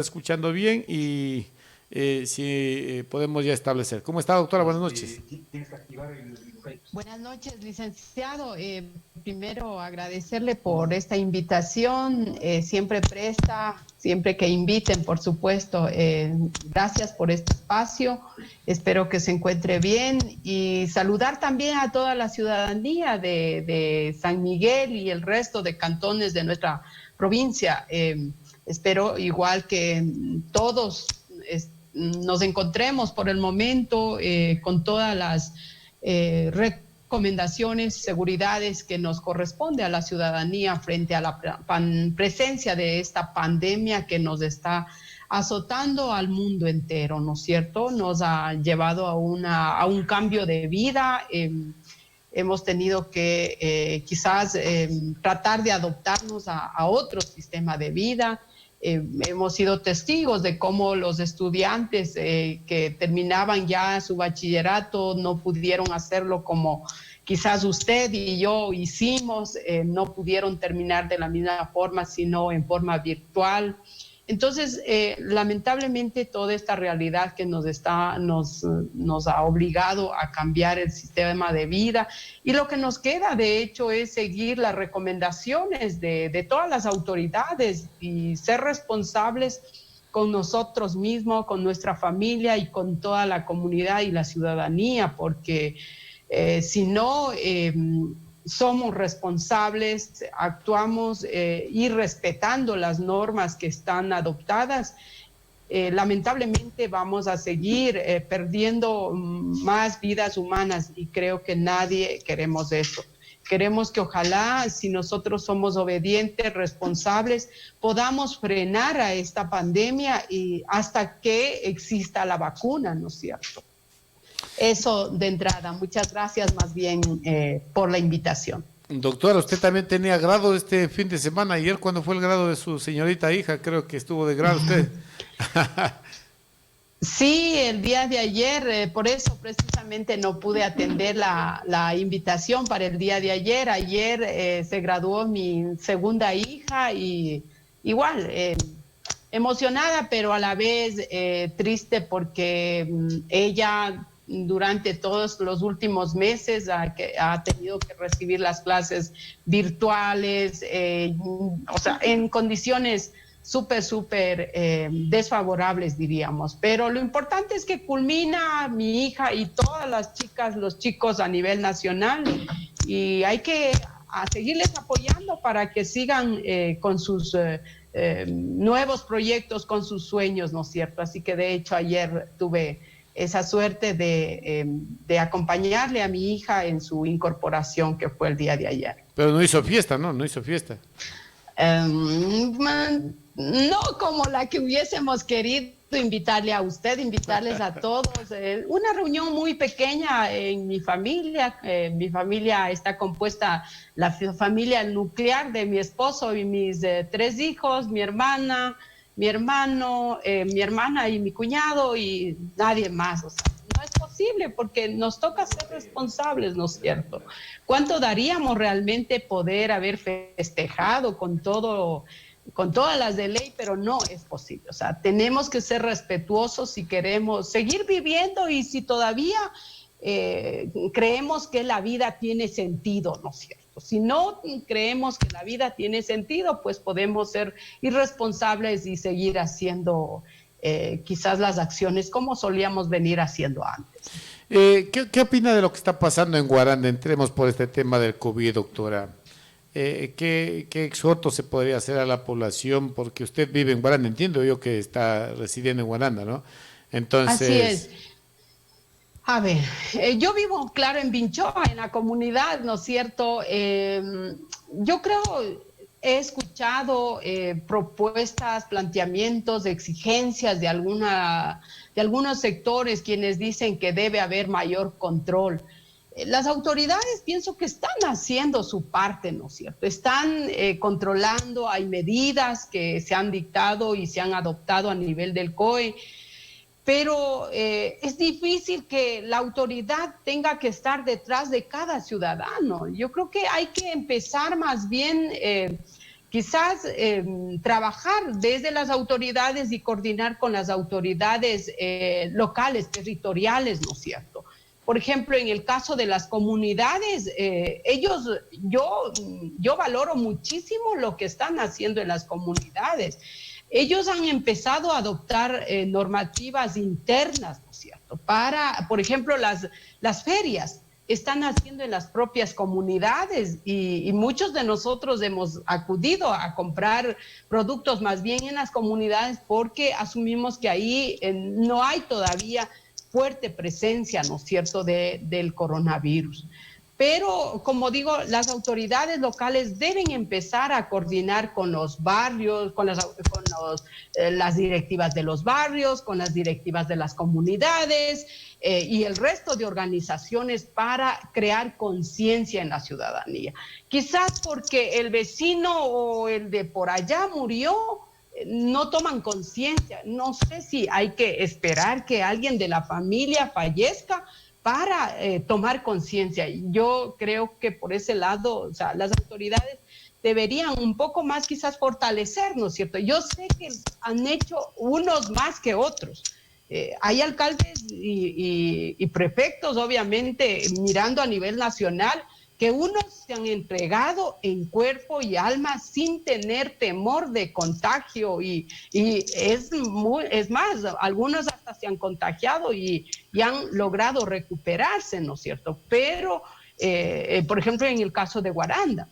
escuchando bien y si podemos ya establecer. ¿Cómo está, doctora? Buenas noches. Buenas noches, licenciado. Primero agradecerle por esta invitación. Siempre presta, siempre que inviten, por supuesto. Gracias por este espacio. Espero que se encuentre bien y saludar también a toda la ciudadanía de San Miguel y el resto de cantones de nuestra provincia. Espero igual que todos nos encontremos por el momento con todas las recomendaciones, seguridades que nos corresponde a la ciudadanía frente a la presencia de esta pandemia que nos está azotando al mundo entero, ¿no es cierto? Nos ha llevado a un cambio de vida. Hemos tenido que quizás tratar de adoptarnos a otro sistema de vida. Hemos sido testigos de cómo los estudiantes que terminaban ya su bachillerato no pudieron hacerlo como quizás usted y yo hicimos, no pudieron terminar de la misma forma, sino en forma virtual. Entonces, lamentablemente, toda esta realidad que nos ha obligado a cambiar el sistema de vida, y lo que nos queda, de hecho, es seguir las recomendaciones de todas las autoridades y ser responsables con nosotros mismos, con nuestra familia y con toda la comunidad y la ciudadanía, porque si no somos responsables, actuamos y respetando las normas que están adoptadas, lamentablemente vamos a seguir perdiendo más vidas humanas y creo que nadie queremos eso. Queremos que ojalá, si nosotros somos obedientes, responsables, podamos frenar a esta pandemia y hasta que exista la vacuna, ¿no es cierto? Eso de entrada. Muchas gracias más bien por la invitación. Doctora, usted también tenía grado este fin de semana. Ayer, ¿cuándo fue el grado de su señorita hija? Creo que estuvo de grado usted. Sí, el día de ayer, por eso precisamente no pude atender la invitación para el día de ayer. Ayer se graduó mi segunda hija y igual, emocionada, pero a la vez triste porque ella durante todos los últimos meses ha tenido que recibir las clases virtuales, o sea, en condiciones súper desfavorables, diríamos. Pero lo importante es que culmina mi hija y todas las chicas, los chicos a nivel nacional, y hay que seguirles apoyando para que sigan con sus nuevos proyectos, con sus sueños, ¿no es cierto? Así que de hecho ayer tuve esa suerte de acompañarle a mi hija en su incorporación, que fue el día de ayer. Pero no hizo fiesta, ¿no? No hizo fiesta. No como la que hubiésemos querido invitarle a usted, invitarles a todos. Una reunión muy pequeña en mi familia. Mi familia está compuesta, la familia nuclear de mi esposo y mis 3 hijos, mi hermana, mi hermano, mi hermana y mi cuñado y nadie más. O sea, no es posible porque nos toca ser responsables, ¿no es cierto? ¿Cuánto daríamos realmente poder haber festejado con todas las de ley, pero no es posible? O sea, tenemos que ser respetuosos si queremos seguir viviendo y si todavía creemos que la vida tiene sentido, ¿no es cierto? Si no creemos que la vida tiene sentido, pues podemos ser irresponsables y seguir haciendo quizás las acciones como solíamos venir haciendo antes. ¿Qué opina de lo que está pasando en Guaranda? Entremos por este tema del COVID, doctora. ¿Qué exhorto se podría hacer a la población? Porque usted vive en Guaranda, entiendo yo que está residiendo en Guaranda, ¿no? Entonces... Así es. A ver, yo vivo, claro, en Vinchoa, en la comunidad, ¿no es cierto? Yo creo, he escuchado propuestas, planteamientos, exigencias de algunos sectores quienes dicen que debe haber mayor control. Las autoridades pienso que están haciendo su parte, ¿no es cierto? Están controlando, hay medidas que se han dictado y se han adoptado a nivel del COE, pero es difícil que la autoridad tenga que estar detrás de cada ciudadano. Yo creo que hay que empezar más bien quizás trabajar desde las autoridades y coordinar con las autoridades locales, territoriales, ¿no es cierto? Por ejemplo, en el caso de las comunidades, yo valoro muchísimo lo que están haciendo en las comunidades. Ellos han empezado a adoptar normativas internas, ¿no es cierto? Para, por ejemplo, las ferias están haciendo en las propias comunidades y muchos de nosotros hemos acudido a comprar productos más bien en las comunidades porque asumimos que ahí no hay todavía fuerte presencia, ¿no es cierto?, del coronavirus. Pero, como digo, las autoridades locales deben empezar a coordinar con los barrios, las directivas de los barrios, con las directivas de las comunidades y el resto de organizaciones para crear conciencia en la ciudadanía. Quizás porque el vecino o el de por allá murió, no toman conciencia. No sé si hay que esperar que alguien de la familia fallezca para tomar conciencia. Yo creo que por ese lado, o sea, las autoridades deberían un poco más quizás fortalecer, ¿no es cierto? Yo sé que han hecho unos más que otros. Hay alcaldes y prefectos, obviamente, mirando a nivel nacional, que unos se han entregado en cuerpo y alma sin tener temor de contagio y es más, algunos hasta se han contagiado y han logrado recuperarse, ¿no es cierto? Pero, por ejemplo, en el caso de Guaranda.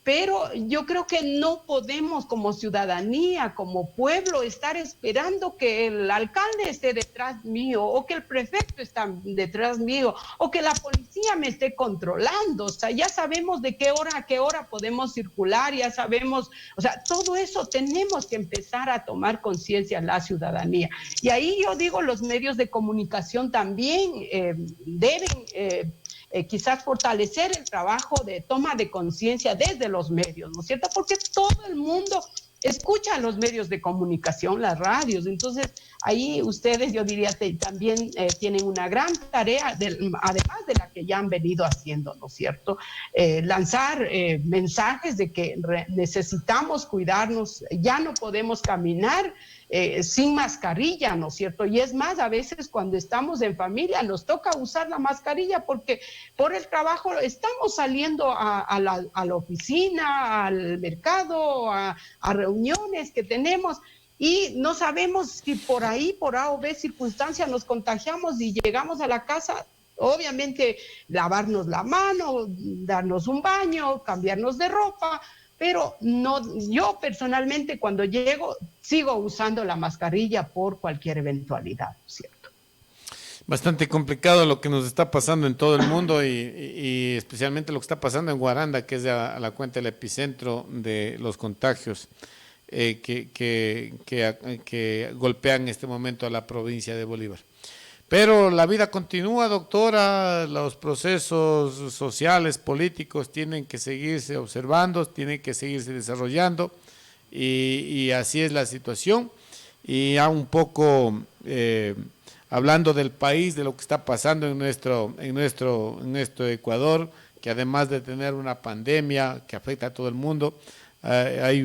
Pero yo creo que no podemos como ciudadanía, como pueblo, estar esperando que el alcalde esté detrás mío o que el prefecto esté detrás mío o que la policía me esté controlando. O sea, ya sabemos de qué hora a qué hora podemos circular, ya sabemos, o sea, todo eso tenemos que empezar a tomar conciencia la ciudadanía. Y ahí yo digo, los medios de comunicación también deben quizás fortalecer el trabajo de toma de conciencia desde los medios, ¿no es cierto? Porque todo el mundo escucha los medios de comunicación, las radios, entonces ahí ustedes, yo diría, también tienen una gran tarea, además de la que ya han venido haciendo, ¿no es cierto? Lanzar mensajes de que necesitamos cuidarnos, ya no podemos caminar sin mascarilla, ¿no es cierto? Y es más, a veces cuando estamos en familia nos toca usar la mascarilla porque por el trabajo estamos saliendo a la oficina, al mercado, a reuniones que tenemos y no sabemos si por ahí, por A o B circunstancia nos contagiamos y llegamos a la casa. Obviamente lavarnos la mano, darnos un baño, cambiarnos de ropa, pero no, yo personalmente cuando llego sigo usando la mascarilla por cualquier eventualidad, ¿cierto? Bastante complicado lo que nos está pasando en todo el mundo y especialmente lo que está pasando en Guaranda, que es a la cuenta el epicentro de los contagios que golpean en este momento a la provincia de Bolívar. Pero la vida continúa, doctora, los procesos sociales, políticos tienen que seguirse observando, tienen que seguirse desarrollando y así es la situación. Y ya un poco hablando del país, de lo que está pasando en nuestro Ecuador, que además de tener una pandemia que afecta a todo el mundo, hay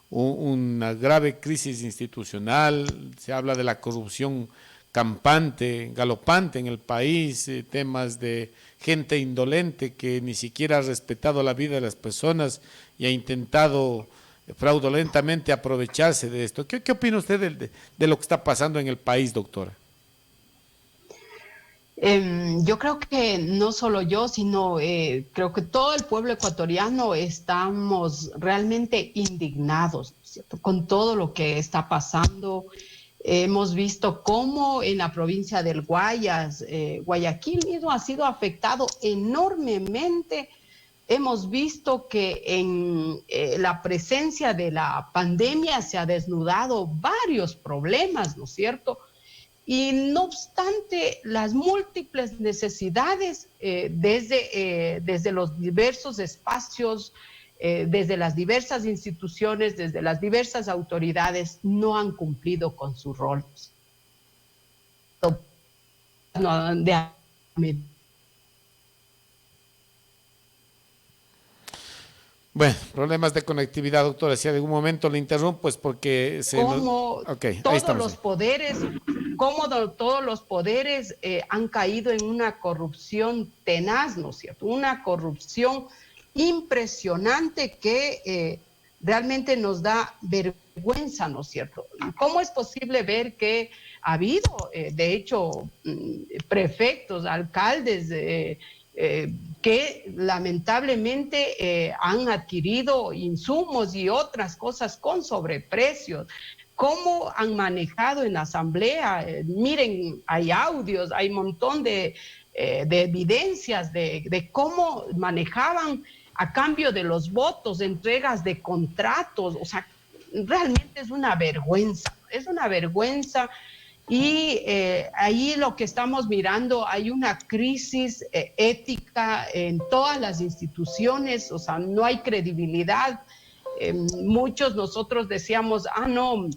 una grave crisis institucional, se habla de la corrupción campante, galopante en el país, temas de gente indolente que ni siquiera ha respetado la vida de las personas y ha intentado fraudulentamente aprovecharse de esto. ¿Qué opina usted de lo que está pasando en el país, doctora? Yo creo que no solo yo, sino creo que todo el pueblo ecuatoriano estamos realmente indignados, ¿cierto?, con todo lo que está pasando. Hemos visto cómo en la provincia del Guayas, Guayaquil mismo ha sido afectado enormemente. Hemos visto que en la presencia de la pandemia se ha desnudado varios problemas, ¿no es cierto? Y no obstante las múltiples necesidades desde los diversos espacios, desde las diversas instituciones, desde las diversas autoridades, no han cumplido con su rol. No, Bueno, problemas de conectividad, doctora. Si en algún momento le interrumpo, pues porque Como Ok, ahí todos estamos. los poderes, todos los poderes han caído en una corrupción tenaz, ¿no es cierto? Una corrupción impresionante que realmente nos da vergüenza, ¿no es cierto? ¿Cómo es posible ver que ha habido, de hecho, prefectos, alcaldes, que lamentablemente han adquirido insumos y otras cosas con sobreprecios? ¿Cómo han manejado en la asamblea? Miren, hay audios, hay un montón de evidencias de cómo manejaban a cambio de los votos, entregas de contratos. O sea, realmente es una vergüenza. Y ahí lo que estamos mirando, hay una crisis ética en todas las instituciones, o sea, no hay credibilidad. Muchos nosotros decíamos, no,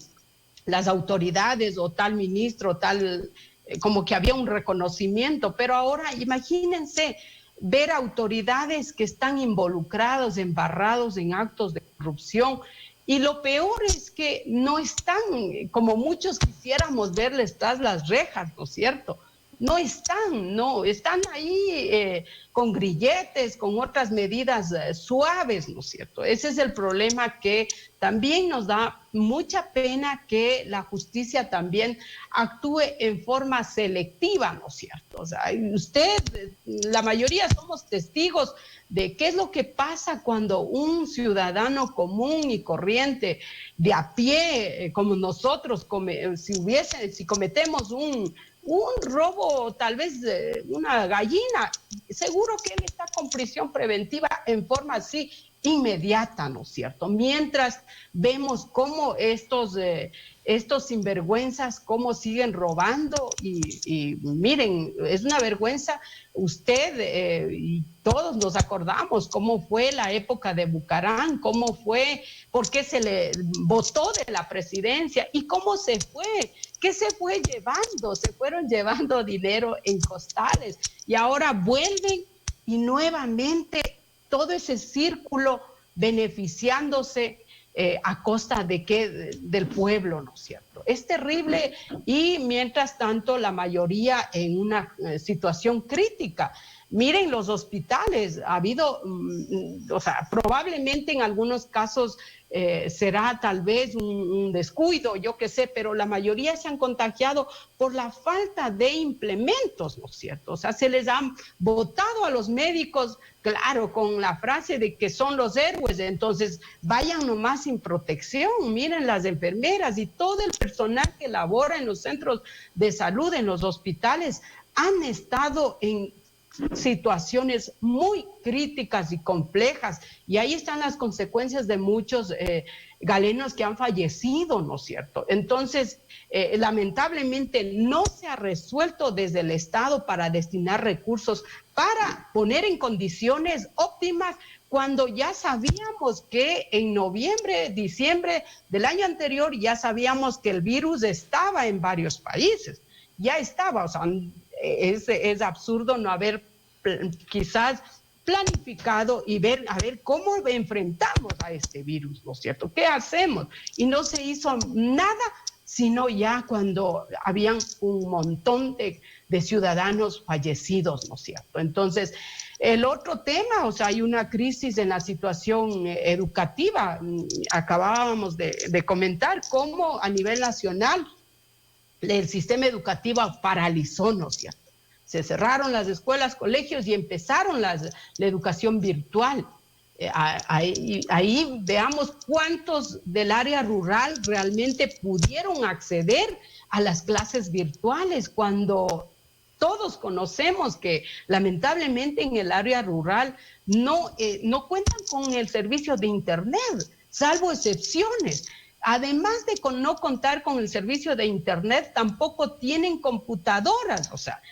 las autoridades o tal ministro, tal, como que había un reconocimiento, pero ahora imagínense ver autoridades que están involucrados, embarrados en actos de corrupción. Y lo peor es que no están, como muchos quisiéramos verles tras las rejas, ¿no es cierto? No están, no, están ahí con grilletes, con otras medidas suaves, ¿no es cierto? Ese es el problema, que también nos da mucha pena que la justicia también actúe en forma selectiva, ¿no es cierto? O sea, usted, la mayoría somos testigos de qué es lo que pasa cuando un ciudadano común y corriente de a pie, como nosotros, si cometemos un robo, tal vez una gallina, seguro que él está con prisión preventiva en forma así inmediata, ¿no es cierto? Mientras vemos cómo estos sinvergüenzas, cómo siguen robando y miren, es una vergüenza. Usted y todos nos acordamos cómo fue la época de Bucarán, cómo fue, por qué se le votó de la presidencia y cómo se fue. ¿Qué se fue llevando? Se fueron llevando dinero en costales y ahora vuelven y nuevamente todo ese círculo beneficiándose a costa de qué, del pueblo, ¿no es cierto? Es terrible. Y mientras tanto la mayoría en una situación crítica. Miren los hospitales, ha habido, o sea, probablemente en algunos casos será tal vez un descuido, yo qué sé, pero la mayoría se han contagiado por la falta de implementos, ¿no es cierto? O sea, se les han votado a los médicos, claro, con la frase de que son los héroes, entonces vayan nomás sin protección. Miren las enfermeras y todo el personal que labora en los centros de salud, en los hospitales, han estado en situaciones muy críticas y complejas, y ahí están las consecuencias de muchos galenos que han fallecido, ¿no es cierto? Entonces, lamentablemente no se ha resuelto desde el Estado para destinar recursos para poner en condiciones óptimas, cuando ya sabíamos que en noviembre, diciembre del año anterior, ya sabíamos que el virus estaba en varios países, ya estaba. O sea, es absurdo no haber quizás planificado y ver, a ver, cómo enfrentamos a este virus, ¿no es cierto? ¿Qué hacemos? Y no se hizo nada, sino ya cuando habían un montón de ciudadanos fallecidos, ¿no es cierto? Entonces, el otro tema, o sea, hay una crisis en la situación educativa. Acabábamos de comentar cómo a nivel nacional el sistema educativo paralizó, ¿no es cierto? Se cerraron las escuelas, colegios y empezaron la educación virtual. Ahí veamos cuántos del área rural realmente pudieron acceder a las clases virtuales, cuando todos conocemos que lamentablemente en el área rural no cuentan con el servicio de internet, salvo excepciones. Además de no contar con el servicio de internet, tampoco tienen computadoras. O sea,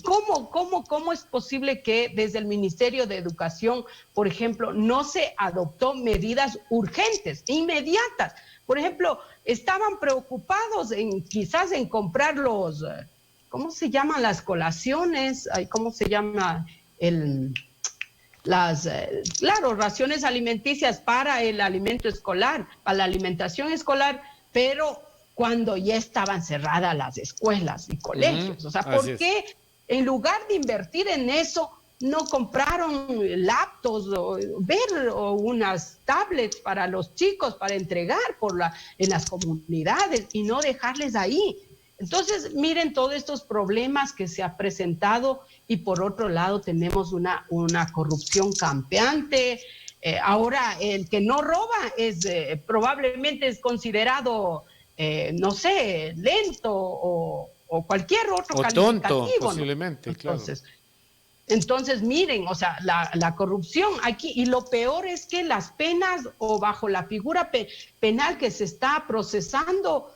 ¿cómo es posible que desde el Ministerio de Educación, por ejemplo, no se adoptó medidas urgentes, inmediatas? Por ejemplo, estaban preocupados quizás en comprar los, ¿cómo se llaman las colaciones? ¿Cómo se llama claro, raciones alimenticias para el alimento escolar, para la alimentación escolar, pero cuando ya estaban cerradas las escuelas y colegios. O sea, ¿por qué en lugar de invertir en eso, no compraron laptops o unas tablets para los chicos para entregar en las comunidades y no dejarles ahí? Entonces, miren todos estos problemas que se ha presentado y por otro lado tenemos una corrupción campeante. Ahora, el que no roba probablemente es considerado, no sé, lento o cualquier otro o calificativo. Tonto, posiblemente, ¿no? Entonces, miren, o sea, la corrupción aquí, y lo peor es que las penas o bajo la figura penal que se está procesando,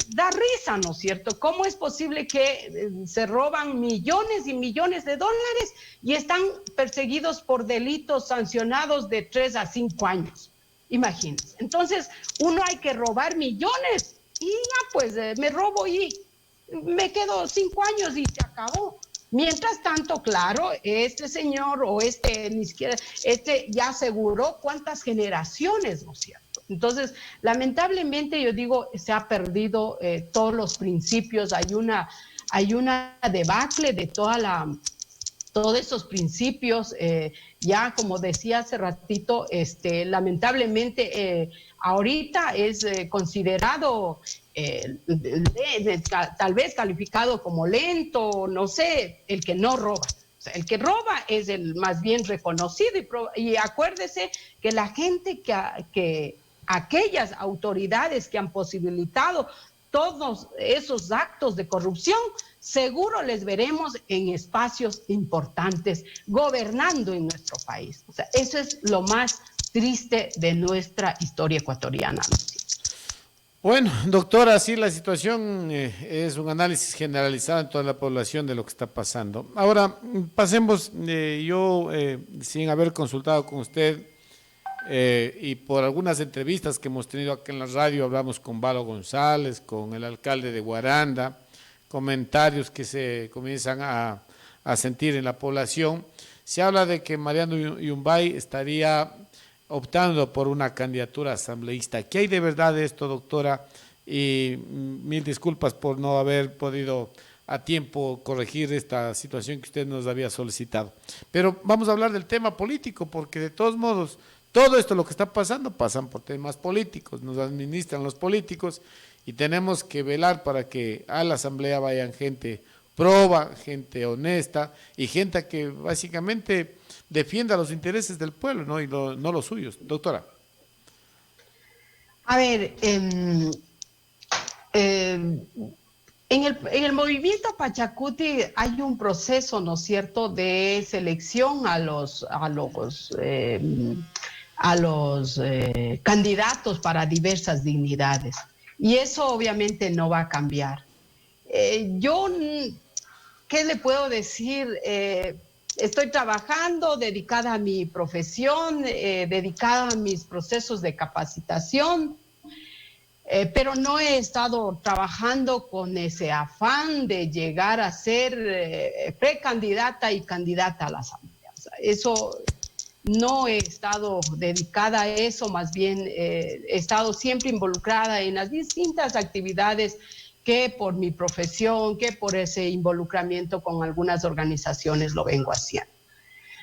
da risa, ¿no es cierto? ¿Cómo es posible que se roban millones y millones de dólares y están perseguidos por delitos sancionados de 3 a 5 años? Imagínense. Entonces, uno hay que robar millones y ya pues me robo y me quedo 5 años y se acabó. Mientras tanto, claro, este señor o ni siquiera, ya aseguró cuántas generaciones, ¿no es cierto? Entonces, lamentablemente, yo digo, se ha perdido todos los principios, hay una debacle de todos esos principios, ya como decía hace ratito, lamentablemente ahorita es considerado tal vez calificado como lento, no sé, el que no roba. O sea, el que roba es el más bien reconocido y acuérdese que la gente que aquellas autoridades que han posibilitado todos esos actos de corrupción, seguro les veremos en espacios importantes, gobernando en nuestro país. O sea, eso es lo más triste de nuestra historia ecuatoriana. Bueno, doctora, sí, la situación es un análisis generalizado en toda la población de lo que está pasando. Ahora, pasemos, sin haber consultado con usted, y por algunas entrevistas que hemos tenido aquí en la radio, hablamos con Valo González, con el alcalde de Guaranda, comentarios que se comienzan a sentir en la población. Se habla de que Mariano Yumbay estaría optando por una candidatura asambleísta. ¿Qué hay de verdad de esto, doctora? Y mil disculpas por no haber podido a tiempo corregir esta situación que usted nos había solicitado. Pero vamos a hablar del tema político, porque de todos modos, todo esto lo que está pasando, pasan por temas políticos, nos administran los políticos y tenemos que velar para que a la asamblea vayan gente proba, gente honesta y gente que básicamente defienda los intereses del pueblo, ¿no? Y no los suyos. Doctora. A ver, en el movimiento Pachacuti hay un proceso, ¿no es cierto?, de selección a los candidatos para diversas dignidades. Y eso obviamente no va a cambiar. ¿Qué le puedo decir? Estoy trabajando, dedicada a mi profesión, dedicada a mis procesos de capacitación, pero no he estado trabajando con ese afán de llegar a ser precandidata y candidata a la asamblea. O sea, eso no he estado dedicada a eso, más bien he estado siempre involucrada en las distintas actividades que por mi profesión, que por ese involucramiento con algunas organizaciones lo vengo haciendo.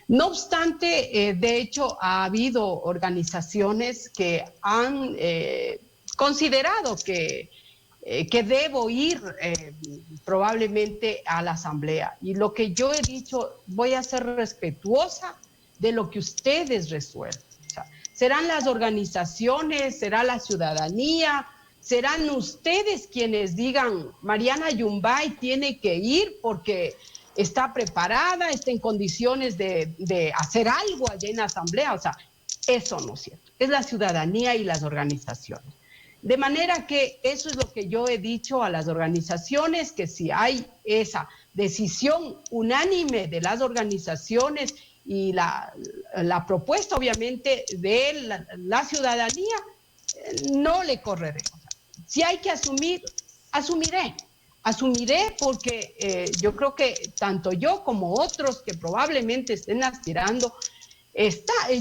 No obstante, de hecho, ha habido organizaciones que han considerado que debo ir probablemente a la asamblea. Y lo que yo he dicho, voy a ser respetuosa de lo que ustedes resuelven. O sea, serán las organizaciones, será la ciudadanía, serán ustedes quienes digan, Mariana Yumbay tiene que ir porque está preparada, está en condiciones de hacer algo allá en la asamblea. O sea, eso no es cierto. Es la ciudadanía y las organizaciones. De manera que eso es lo que yo he dicho a las organizaciones, que si hay esa decisión unánime de las organizaciones y la propuesta obviamente de la ciudadanía, no le correré. O sea, si hay que asumir, asumiré. asumiré porque yo creo que tanto yo como otros que probablemente estén aspirando,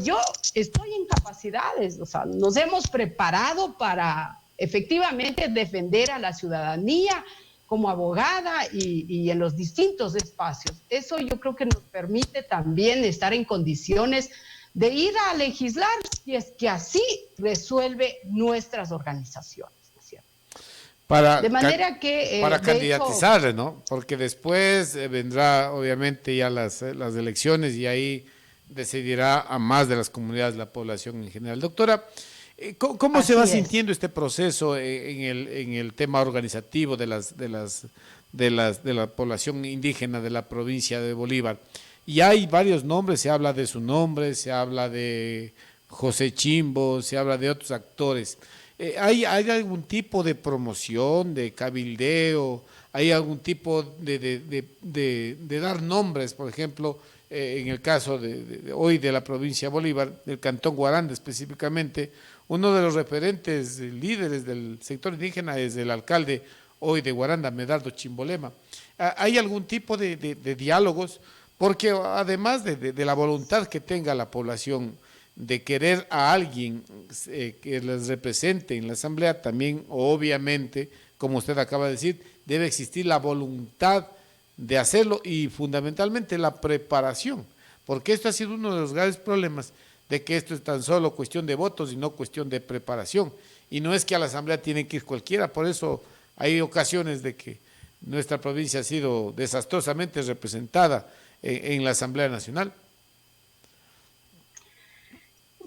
yo estoy en capacidades, o sea, nos hemos preparado para efectivamente defender a la ciudadanía como abogada y en los distintos espacios. Eso yo creo que nos permite también estar en condiciones de ir a legislar si es que así resuelve nuestras organizaciones. Para, De manera que, para de candidatizar, hecho, ¿no? Porque después vendrá obviamente ya las elecciones y ahí decidirá a más de las comunidades la población en general. Doctora, ¿cómo se va así es. sintiendo este proceso en el tema organizativo de la población indígena de la provincia de Bolívar? Y hay varios nombres, se habla de su nombre, se habla de José Chimbo, se habla de otros actores. ¿Hay algún tipo de promoción, de cabildeo? ¿Hay algún tipo de dar nombres, por ejemplo, en el caso de hoy de la provincia de Bolívar, del Cantón Guaranda específicamente? Uno de los referentes líderes del sector indígena es el alcalde hoy de Guaranda, Medardo Chimbolema. ¿Hay algún tipo de diálogos? Porque además de la voluntad que tenga la población de querer a alguien que les represente en la asamblea, también obviamente, como usted acaba de decir, debe existir la voluntad de hacerlo y fundamentalmente la preparación, porque esto ha sido uno de los graves problemas de que esto es tan solo cuestión de votos y no cuestión de preparación. Y no es que a la asamblea tiene que ir cualquiera, por eso hay ocasiones de que nuestra provincia ha sido desastrosamente representada en la Asamblea Nacional.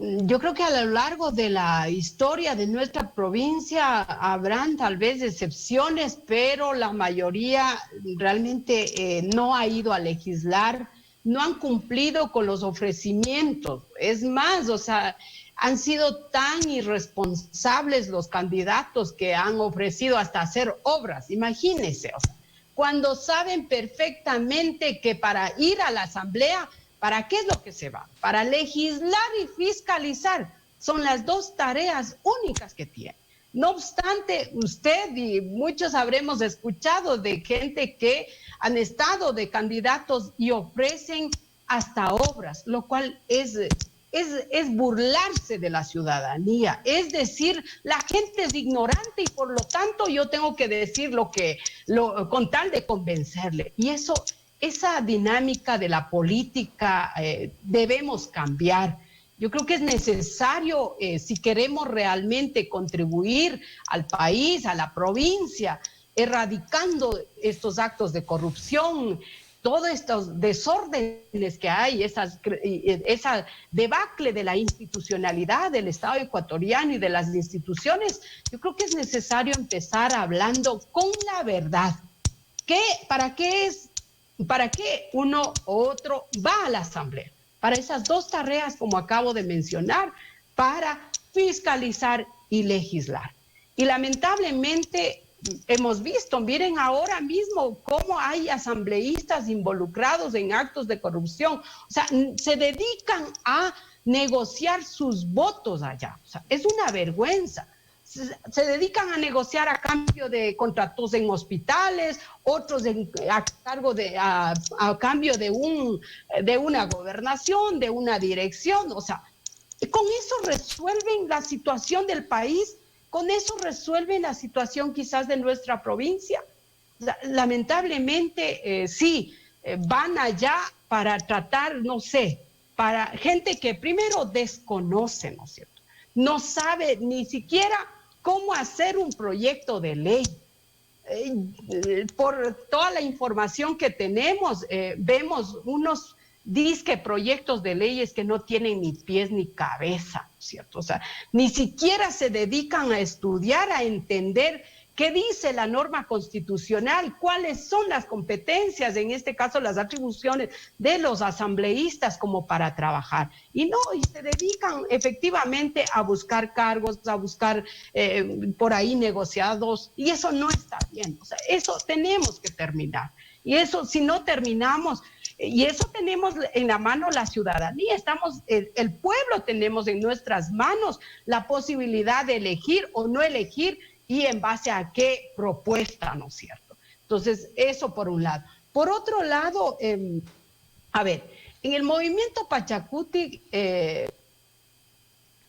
Yo creo que a lo largo de la historia de nuestra provincia habrán tal vez excepciones, pero la mayoría realmente no ha ido a legislar, no han cumplido con los ofrecimientos. Es más, o sea, han sido tan irresponsables los candidatos que han ofrecido hasta hacer obras. Imagínense, o sea, cuando saben perfectamente que para ir a la asamblea, ¿para qué es lo que se va? Para legislar y fiscalizar. Son las dos tareas únicas que tiene. No obstante, usted y muchos habremos escuchado de gente que han estado de candidatos y ofrecen hasta obras, lo cual es burlarse de la ciudadanía. Es decir, la gente es ignorante y por lo tanto yo tengo que decir con tal de convencerle. Y esa dinámica de la política debemos cambiar. Yo creo que es necesario, si queremos realmente contribuir al país, a la provincia, erradicando estos actos de corrupción, todos estos desórdenes que hay, esa debacle de la institucionalidad del Estado ecuatoriano y de las instituciones, yo creo que es necesario empezar hablando con la verdad. ¿Para qué uno u otro va a la asamblea? Para esas dos tareas, como acabo de mencionar, para fiscalizar y legislar. Y lamentablemente hemos visto, miren ahora mismo cómo hay asambleístas involucrados en actos de corrupción. O sea, se dedican a negociar sus votos allá. O sea, es una vergüenza. Se dedican a negociar a cambio de contratos en hospitales, otros a cambio de una gobernación, de una dirección. O sea, con eso resuelven la situación del país, con eso resuelven la situación quizás de nuestra provincia. Lamentablemente, sí, van allá para tratar, no sé, para gente que primero desconoce, ¿no es cierto? No sabe ni siquiera cómo hacer un proyecto de ley. Por toda la información que tenemos, vemos unos disque proyectos de leyes que no tienen ni pies ni cabeza, ¿cierto? O sea, ni siquiera se dedican a estudiar, a entender qué dice la norma constitucional, cuáles son las competencias, en este caso las atribuciones de los asambleístas como para trabajar. Y se dedican efectivamente a buscar cargos, a buscar por ahí negociados, y eso no está bien. O sea, eso tenemos que terminar. Y eso, si no terminamos, y eso tenemos en la mano la ciudadanía, el pueblo tenemos en nuestras manos la posibilidad de elegir o no elegir y en base a qué propuesta, ¿no es cierto? Entonces, eso por un lado. Por otro lado, a ver, en el movimiento Pachacuti,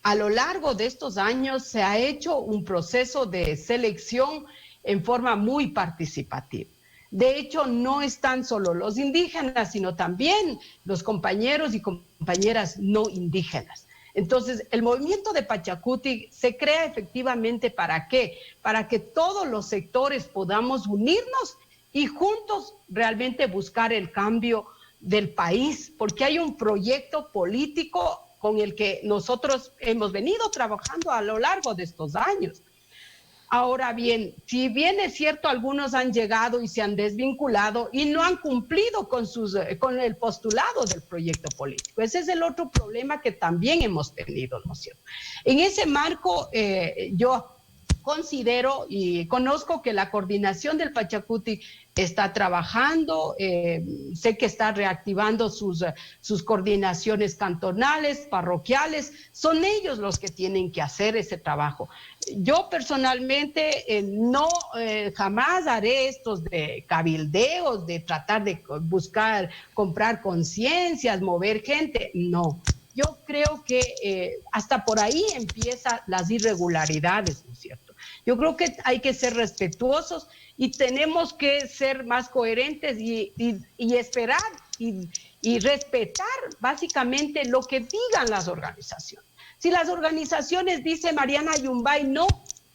a lo largo de estos años se ha hecho un proceso de selección en forma muy participativa. De hecho, no están solo los indígenas, sino también los compañeros y compañeras no indígenas. Entonces, el movimiento de Pachacuti se crea efectivamente ¿para qué? Para que todos los sectores podamos unirnos y juntos realmente buscar el cambio del país, porque hay un proyecto político con el que nosotros hemos venido trabajando a lo largo de estos años. Ahora bien, si bien es cierto, algunos han llegado y se han desvinculado y no han cumplido con el postulado del proyecto político. Ese es el otro problema que también hemos tenido, ¿no es cierto? En ese marco, yo considero y conozco que la coordinación del Pachacuti está trabajando, sé que está reactivando sus coordinaciones cantonales, parroquiales, son ellos los que tienen que hacer ese trabajo. Yo personalmente no jamás haré estos de cabildeos, de tratar de buscar, comprar conciencias, mover gente, no. Yo creo que hasta por ahí empiezan las irregularidades, ¿no es cierto? Yo creo que hay que ser respetuosos y tenemos que ser más coherentes y esperar y respetar básicamente lo que digan las organizaciones. Si las organizaciones dicen Mariana Yumbay no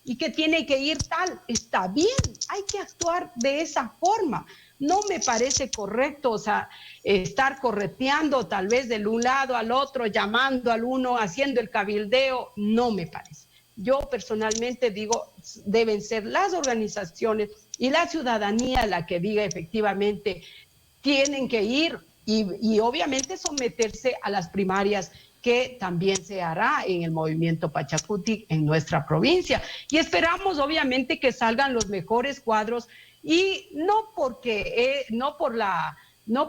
y que tiene que ir tal, está bien, hay que actuar de esa forma. No me parece correcto, o sea, estar correteando tal vez del un lado al otro, llamando al uno, haciendo el cabildeo, no me parece. Yo personalmente digo, deben ser las organizaciones y la ciudadanía la que diga efectivamente tienen que ir y obviamente someterse a las primarias que también se hará en el movimiento Pachacuti en nuestra provincia. Y esperamos obviamente que salgan los mejores cuadros y no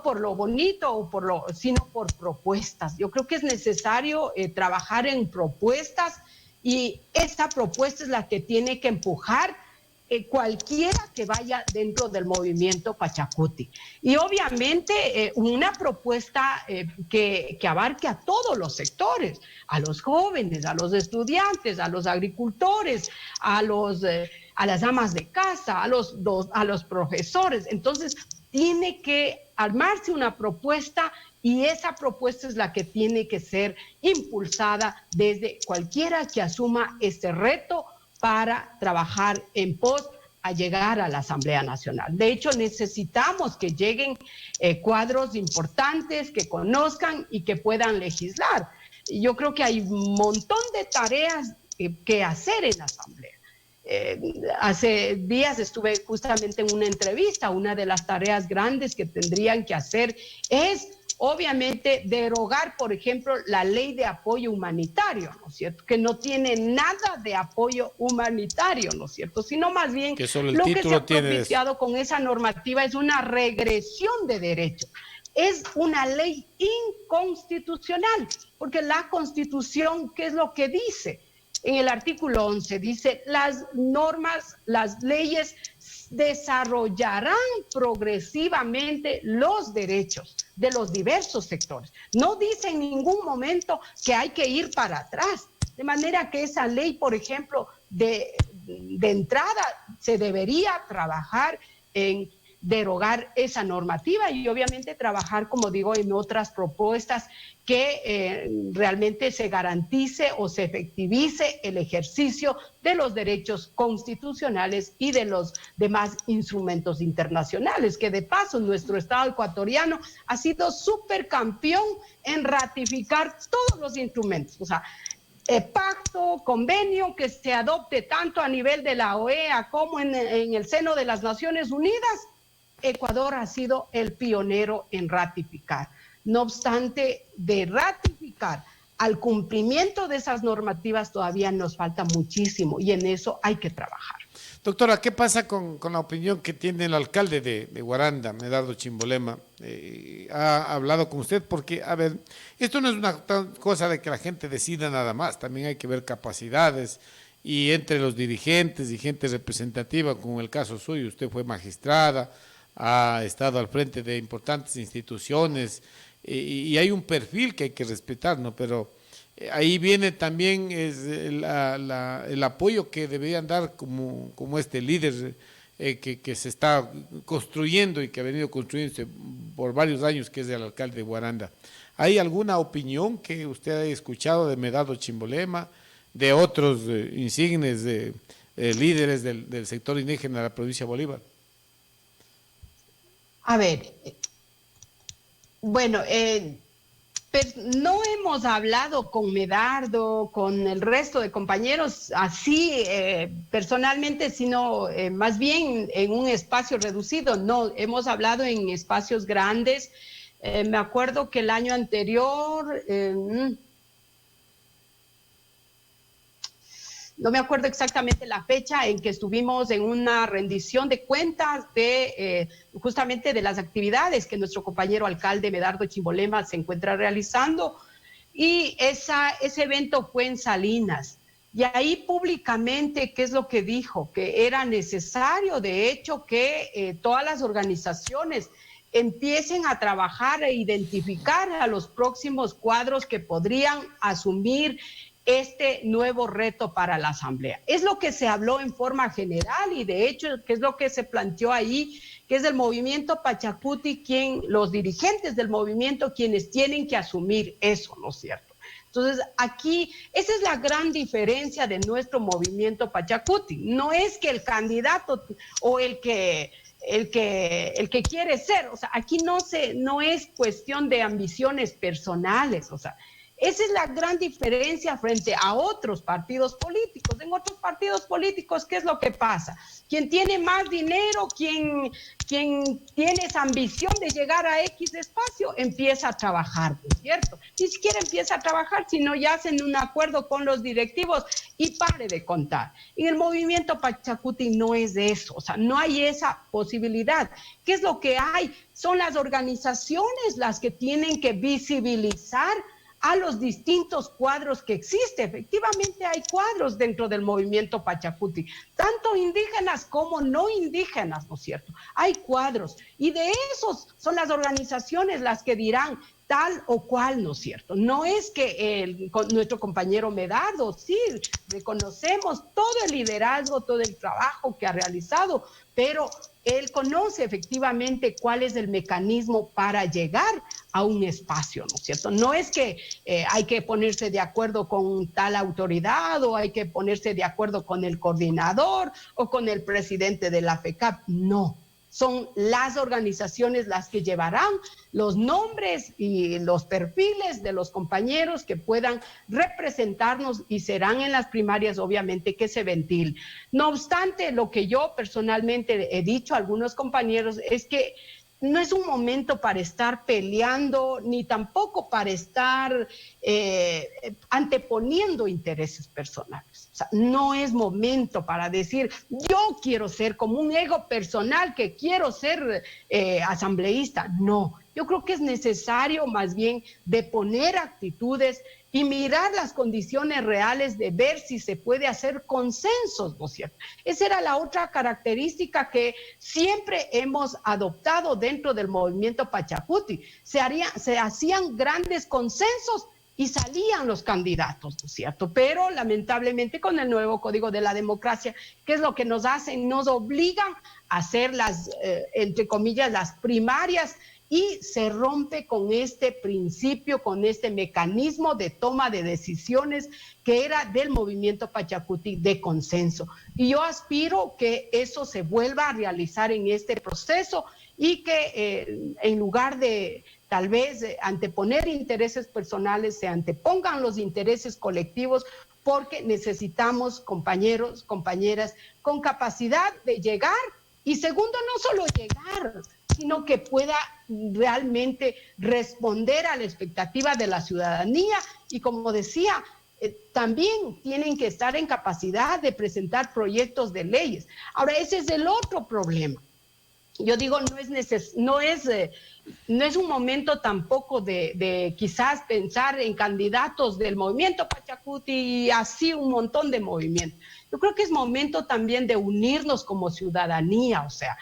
por lo bonito o sino por propuestas. Yo creo que es necesario trabajar en propuestas y esa propuesta es la que tiene que empujar cualquiera que vaya dentro del movimiento Pachacuti. Y obviamente una propuesta que abarque a todos los sectores, a los jóvenes, a los estudiantes, a los agricultores, a las amas de casa, a los profesores. Entonces, tiene que armarse una propuesta y esa propuesta es la que tiene que ser impulsada desde cualquiera que asuma este reto para trabajar en pos a llegar a la Asamblea Nacional. De hecho, necesitamos que lleguen cuadros importantes, que conozcan y que puedan legislar. Yo creo que hay un montón de tareas que hacer en la Asamblea. Hace días estuve justamente en una entrevista, una de las tareas grandes que tendrían que hacer es obviamente derogar, por ejemplo, la ley de apoyo humanitario, ¿no es cierto? Que no tiene nada de apoyo humanitario, ¿no es cierto? Sino más bien que solo el lo que se título ha propiciado con esa normativa es una regresión de derechos. Es una ley inconstitucional, porque la Constitución, ¿qué es lo que dice? En el artículo 11 dice, las normas, las leyes desarrollarán progresivamente los derechos de los diversos sectores. No dice en ningún momento que hay que ir para atrás. De manera que esa ley, por ejemplo, de entrada se debería trabajar en derogar esa normativa y obviamente trabajar, como digo, en otras propuestas que realmente se garantice o se efectivice el ejercicio de los derechos constitucionales y de los demás instrumentos internacionales, que de paso nuestro Estado ecuatoriano ha sido supercampeón en ratificar todos los instrumentos, o sea, pacto, convenio que se adopte tanto a nivel de la OEA como en el seno de las Naciones Unidas. Ecuador ha sido el pionero en ratificar. No obstante, de ratificar al cumplimiento de esas normativas todavía nos falta muchísimo y en eso hay que trabajar. Doctora, ¿qué pasa con la opinión que tiene el alcalde de Guaranda, Medardo Chimbolema? ¿Ha hablado con usted? Porque, a ver, esto no es una cosa de que la gente decida nada más, también hay que ver capacidades y entre los dirigentes y gente representativa, como el caso suyo, usted fue magistrada, ha estado al frente de importantes instituciones y hay un perfil que hay que respetar, ¿no? Pero ahí viene también el apoyo que deberían dar como este líder que se está construyendo y que ha venido construyéndose por varios años, que es el alcalde de Guaranda. ¿Hay alguna opinión que usted haya escuchado de Medardo Chimbolema, de otros insignes líderes del sector indígena de la provincia de Bolívar? A ver, bueno, no hemos hablado con Medardo, con el resto de compañeros así personalmente, sino más bien en un espacio reducido. No, hemos hablado en espacios grandes. Me acuerdo que el año anterior, no me acuerdo exactamente la fecha en que estuvimos en una rendición de cuentas de justamente de las actividades que nuestro compañero alcalde Medardo Chimbolema se encuentra realizando, y ese evento fue en Salinas. Y ahí públicamente, ¿qué es lo que dijo? Que era necesario, de hecho, que todas las organizaciones empiecen a trabajar e identificar a los próximos cuadros que podrían asumir este nuevo reto para la Asamblea. Es lo que se habló en forma general y de hecho, ¿qué es lo que se planteó ahí? Que es el movimiento Pachacuti, los dirigentes del movimiento, quienes tienen que asumir eso, ¿no es cierto? Entonces, aquí, esa es la gran diferencia de nuestro movimiento Pachacuti. No es que el candidato o el que quiere ser, o sea, aquí no es cuestión de ambiciones personales, o sea, esa es la gran diferencia frente a otros partidos políticos. En otros partidos políticos, ¿qué es lo que pasa? Quien tiene más dinero, quien tiene esa ambición de llegar a X espacio, empieza a trabajar, ¿no es cierto? Ni siquiera empieza a trabajar, sino ya hacen un acuerdo con los directivos y pare de contar. En el movimiento Pachacuti no es de eso, o sea, no hay esa posibilidad. ¿Qué es lo que hay? Son las organizaciones las que tienen que visibilizar a los distintos cuadros que existen. Efectivamente hay cuadros dentro del movimiento Pachacuti, tanto indígenas como no indígenas, ¿no es cierto? Hay cuadros y de esos son las organizaciones las que dirán tal o cual, ¿no es cierto? No es que nuestro compañero Medardo, sí, reconocemos todo el liderazgo, todo el trabajo que ha realizado, pero él conoce efectivamente cuál es el mecanismo para llegar a un espacio, ¿no es cierto? No es que hay que ponerse de acuerdo con tal autoridad o hay que ponerse de acuerdo con el coordinador o con el presidente de la FECAP, no. Son las organizaciones las que llevarán los nombres y los perfiles de los compañeros que puedan representarnos y serán en las primarias, obviamente, que se ventilen. No obstante, lo que yo personalmente he dicho a algunos compañeros es que no es un momento para estar peleando, ni tampoco para estar anteponiendo intereses personales. O sea, no es momento para decir, yo quiero ser como un ego personal, que quiero ser asambleísta. No, yo creo que es necesario más bien de poner actitudes y mirar las condiciones reales de ver si se puede hacer consensos, ¿no es cierto? Esa era la otra característica que siempre hemos adoptado dentro del movimiento Pachacuti. Se hacían grandes consensos y salían los candidatos, ¿no es cierto? Pero lamentablemente con el nuevo Código de la Democracia, ¿qué es lo que nos hacen? Nos obligan a hacer las, entre comillas, las primarias, y se rompe con este principio, con este mecanismo de toma de decisiones que era del movimiento Pachacuti de consenso. Y yo aspiro que eso se vuelva a realizar en este proceso y que en lugar de tal vez anteponer intereses personales, se antepongan los intereses colectivos, porque necesitamos compañeros, compañeras con capacidad de llegar y segundo, no solo llegar, sino que pueda realmente responder a la expectativa de la ciudadanía y, como decía, también tienen que estar en capacidad de presentar proyectos de leyes. Ahora, ese es el otro problema. Yo digo, no es un momento tampoco de quizás pensar en candidatos del movimiento Pachacuti y así un montón de movimientos, Yo creo que es momento también de unirnos como ciudadanía, o sea,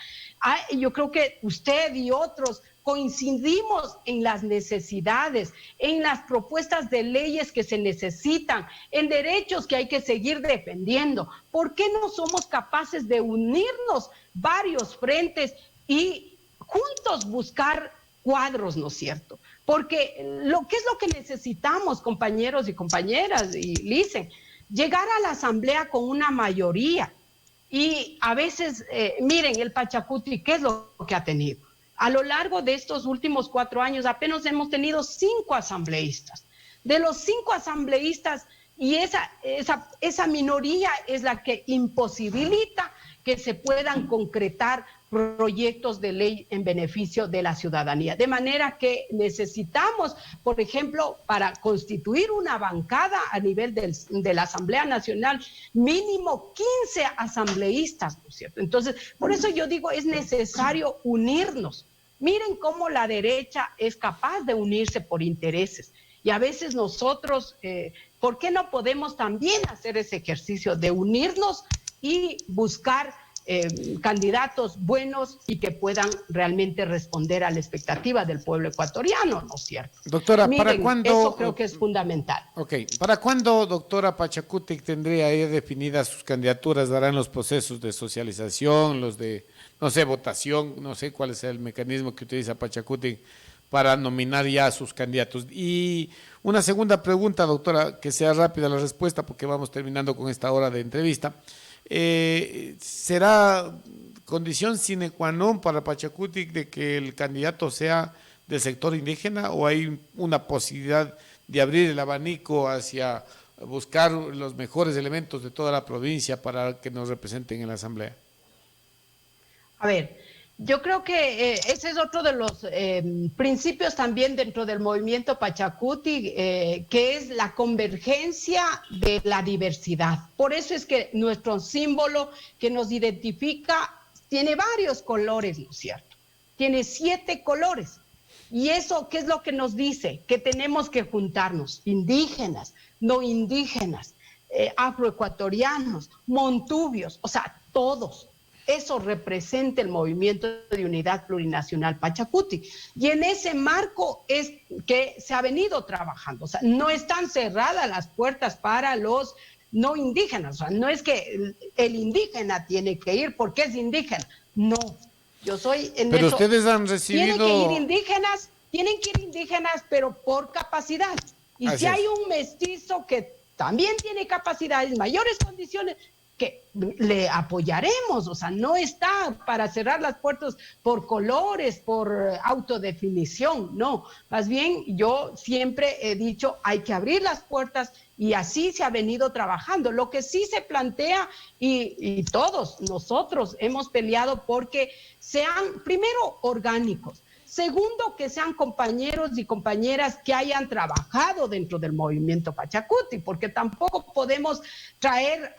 yo creo que usted y otros coincidimos en las necesidades, en las propuestas de leyes que se necesitan, en derechos que hay que seguir defendiendo. ¿Por qué no somos capaces de unirnos varios frentes y juntos buscar cuadros, ¿no es cierto? Porque ¿qué es lo que necesitamos, compañeros y compañeras? Y dicen, llegar a la asamblea con una mayoría. Y a veces, miren, el Pachacuti, ¿qué es lo que ha tenido? A lo largo de estos últimos 4 años apenas hemos tenido 5 asambleístas. De los 5 asambleístas, y esa minoría es la que imposibilita que se puedan concretar proyectos de ley en beneficio de la ciudadanía. De manera que necesitamos, por ejemplo, para constituir una bancada a nivel de la Asamblea Nacional, mínimo 15 asambleístas, ¿no es cierto? Entonces, por eso yo digo, es necesario unirnos. Miren cómo la derecha es capaz de unirse por intereses. Y a veces nosotros, ¿por qué no podemos también hacer ese ejercicio de unirnos y buscar candidatos buenos y que puedan realmente responder a la expectativa del pueblo ecuatoriano, ¿no es cierto? Doctora, Miren, ¿para cuándo? Eso creo que es fundamental. Ok, ¿para cuándo, doctora Pachacuti, tendría ahí definidas sus candidaturas? ¿Darán los procesos de socialización, los de, no sé, votación? No sé cuál es el mecanismo que utiliza Pachacuti para nominar ya a sus candidatos. Y una segunda pregunta, doctora, que sea rápida la respuesta porque vamos terminando con esta hora de entrevista. ¿Será condición sine qua non para Pachacuti de que el candidato sea del sector indígena o hay una posibilidad de abrir el abanico hacia buscar los mejores elementos de toda la provincia para que nos representen en la Asamblea? A ver, yo creo que ese es otro de los principios también dentro del movimiento Pachacuti, que es la convergencia de la diversidad. Por eso es que nuestro símbolo que nos identifica tiene varios colores, ¿no es cierto? Tiene 7 colores. ¿Y eso qué es lo que nos dice? Que tenemos que juntarnos, indígenas, no indígenas, afroecuatorianos, montubios, o sea, todos. Eso representa el movimiento de unidad plurinacional Pachacuti. Y en ese marco es que se ha venido trabajando. O sea, no están cerradas las puertas para los no indígenas. O sea, no es que el indígena tiene que ir porque es indígena. No, yo soy en Pero eso. ustedes han recibido... Tienen que ir indígenas, pero por capacidad. Y Así si hay es. un mestizo que también tiene capacidades, mayores condiciones, que le apoyaremos, o sea, no está para cerrar las puertas por colores, por autodefinición, no, más bien yo siempre he dicho hay que abrir las puertas y así se ha venido trabajando. Lo que sí se plantea y todos nosotros hemos peleado porque sean primero orgánicos. Segundo, que sean compañeros y compañeras que hayan trabajado dentro del movimiento Pachacuti, porque tampoco podemos traer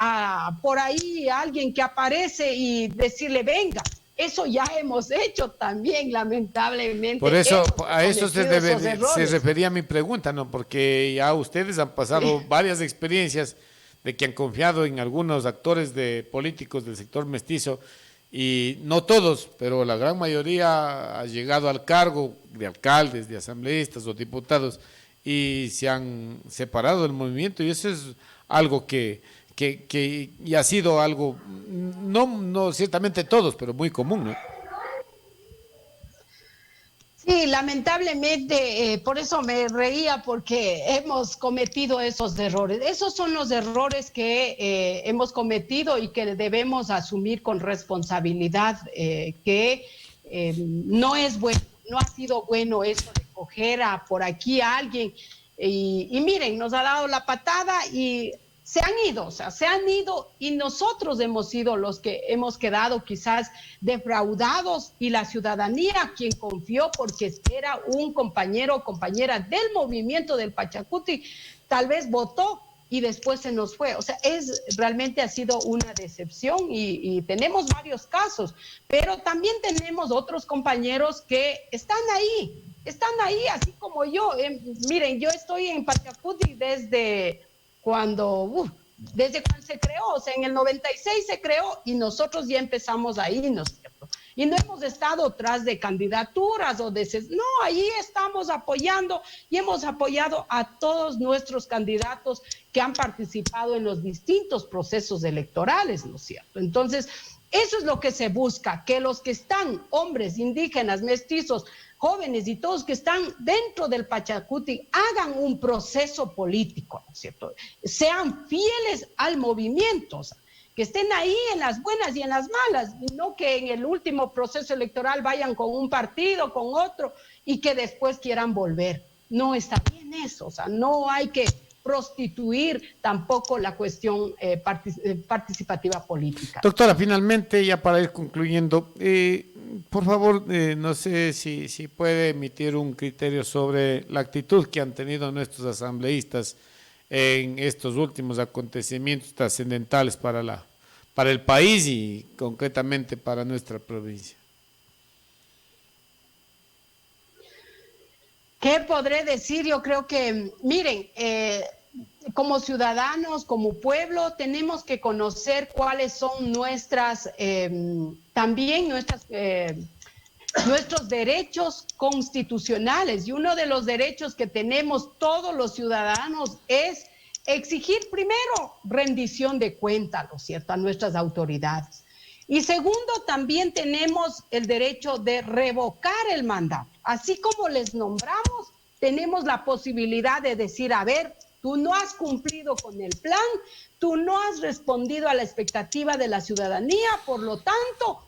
por ahí a alguien que aparece y decirle venga. Eso ya hemos hecho también, lamentablemente. Por eso, a eso se refería mi pregunta, ¿no? Porque ya ustedes han pasado varias experiencias de que han confiado en algunos actores políticos del sector mestizo. Y no todos, pero la gran mayoría ha llegado al cargo de alcaldes, de asambleístas o diputados y se han separado del movimiento y eso es algo que y ha sido algo, no ciertamente todos, pero muy común, ¿no? Sí, lamentablemente, por eso me reía, porque hemos cometido esos errores. Esos son los errores que hemos cometido y que debemos asumir con responsabilidad, que no es bueno, no ha sido bueno eso de coger por aquí a alguien y miren, nos ha dado la patada y se han ido, o sea, se han ido y nosotros hemos sido los que hemos quedado quizás defraudados y la ciudadanía quien confió porque era un compañero o compañera del movimiento del Pachacuti, tal vez votó y después se nos fue. O sea, realmente ha sido una decepción y tenemos varios casos, pero también tenemos otros compañeros que están ahí, así como yo. Miren, yo estoy en Pachacuti desde cuando desde cuando se creó, o sea, en el 96 se creó y nosotros ya empezamos ahí, ¿no es cierto? Y no hemos estado tras de candidaturas o de... No, ahí estamos apoyando y hemos apoyado a todos nuestros candidatos que han participado en los distintos procesos electorales, ¿no es cierto? Entonces, eso es lo que se busca, que los que están, hombres, indígenas, mestizos, jóvenes y todos que están dentro del Pachacuti hagan un proceso político, ¿no es cierto? Sean fieles al movimiento, o sea, que estén ahí en las buenas y en las malas, y no que en el último proceso electoral vayan con un partido, con otro, y que después quieran volver. No está bien eso, o sea, no hay que prostituir tampoco la cuestión participativa política. Doctora, finalmente, ya para ir concluyendo, por favor, no sé si puede emitir un criterio sobre la actitud que han tenido nuestros asambleístas en estos últimos acontecimientos trascendentales para el país y concretamente para nuestra provincia. ¿Qué podré decir? Yo creo que, miren, como ciudadanos, como pueblo, tenemos que conocer cuáles son nuestras, también nuestros derechos constitucionales. Y uno de los derechos que tenemos todos los ciudadanos es exigir primero rendición de cuentas, ¿no es cierto?, a nuestras autoridades. Y segundo, también tenemos el derecho de revocar el mandato. Así como les nombramos, tenemos la posibilidad de decir, a ver, tú no has cumplido con el plan, tú no has respondido a la expectativa de la ciudadanía, por lo tanto,